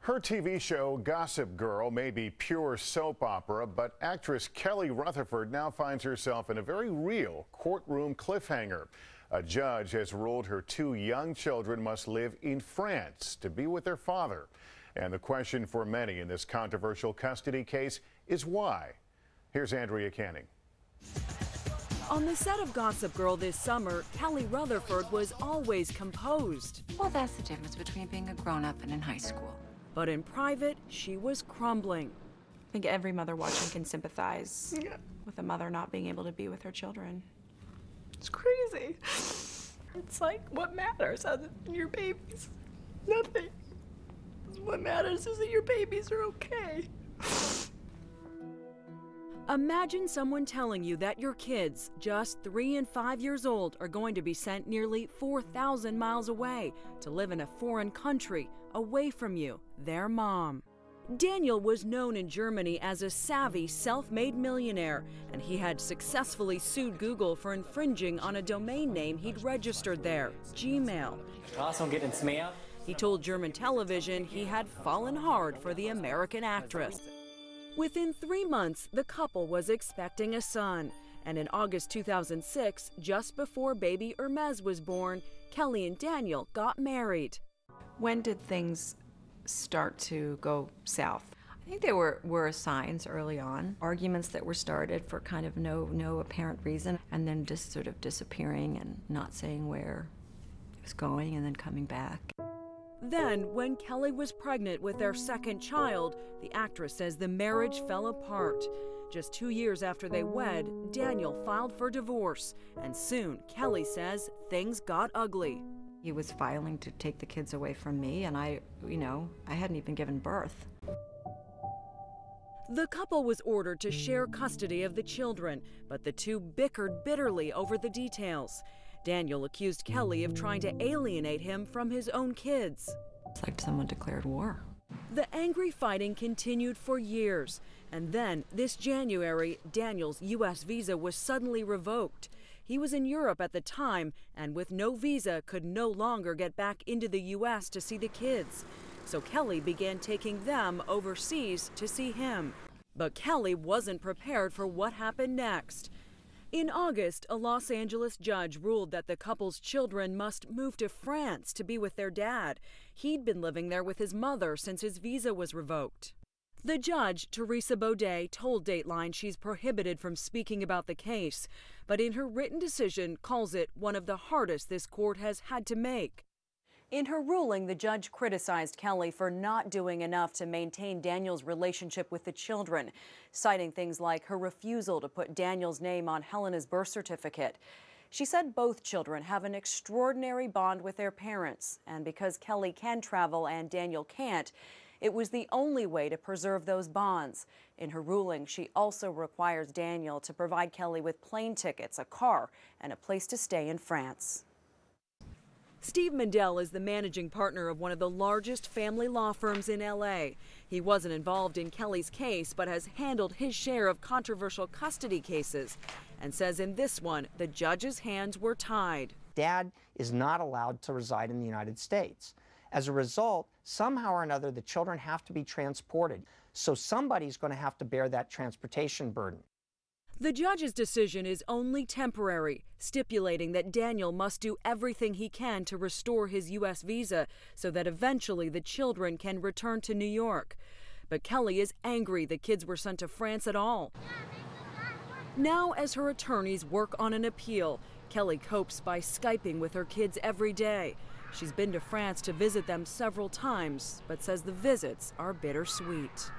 Her TV show, Gossip Girl, may be pure soap opera, but actress Kelly Rutherford now finds herself in a very real courtroom cliffhanger. A judge has ruled her two young children must live in France to be with their father. And the question for many in this controversial custody case is why? Here's Andrea Canning. On the set of Gossip Girl this summer, Kelly Rutherford was always composed. Well, that's the difference between being a grown-up and in high school. But in private, she was crumbling. I think every mother watching can sympathize with a mother not being able to be with her children. It's crazy. It's like, what matters other than your babies? Nothing. What matters is that your babies are okay. Imagine someone telling you that your kids, just 3 and 5 years old, are going to be sent nearly 4,000 miles away to live in a foreign country, away from you, their mom. Daniel was known in Germany as a savvy, self-made millionaire, and he had successfully sued Google for infringing on a domain name he'd registered there, Gmail. He told German television he had fallen hard for the American actress. Within 3 months, the couple was expecting a son. And in August 2006, just before baby Hermes was born, Kelly and Daniel got married. When did things start to go south? I think there were signs early on, arguments that were started for kind of no apparent reason, and then just sort of disappearing and not saying where it was going and then coming back. Then, when Kelly was pregnant with their second child, the actress says the marriage fell apart. Just 2 years after they wed, Daniel filed for divorce, and soon, Kelly says, things got ugly. He was filing to take the kids away from me, and I hadn't even given birth. The couple was ordered to share custody of the children, but the two bickered bitterly over the details. Daniel accused Kelly of trying to alienate him from his own kids. It's like someone declared war. The angry fighting continued for years, and then this January, Daniel's U.S. visa was suddenly revoked. He was in Europe at the time, and with no visa could no longer get back into the U.S. to see the kids. So Kelly began taking them overseas to see him. But Kelly wasn't prepared for what happened next. In August, a Los Angeles judge ruled that the couple's children must move to France to be with their dad. He'd been living there with his mother since his visa was revoked. The judge, Teresa Baudet, told Dateline she's prohibited from speaking about the case, but in her written decision calls it one of the hardest this court has had to make. In her ruling, the judge criticized Kelly for not doing enough to maintain Daniel's relationship with the children, citing things like her refusal to put Daniel's name on Helena's birth certificate. She said both children have an extraordinary bond with their parents, and because Kelly can travel and Daniel can't, it was the only way to preserve those bonds. In her ruling, she also requires Daniel to provide Kelly with plane tickets, a car, and a place to stay in France. Steve Mindel is the managing partner of one of the largest family law firms in L.A. He wasn't involved in Kelly's case, but has handled his share of controversial custody cases, and says in this one, the judge's hands were tied. Dad is not allowed to reside in the United States. As a result, somehow or another, the children have to be transported. So somebody's going to have to bear that transportation burden. The judge's decision is only temporary, stipulating that Daniel must do everything he can to restore his U.S. visa so that eventually the children can return to New York. But Kelly is angry the kids were sent to France at all. Now, as her attorneys work on an appeal, Kelly copes by Skyping with her kids every day. She's been to France to visit them several times, but says the visits are bittersweet.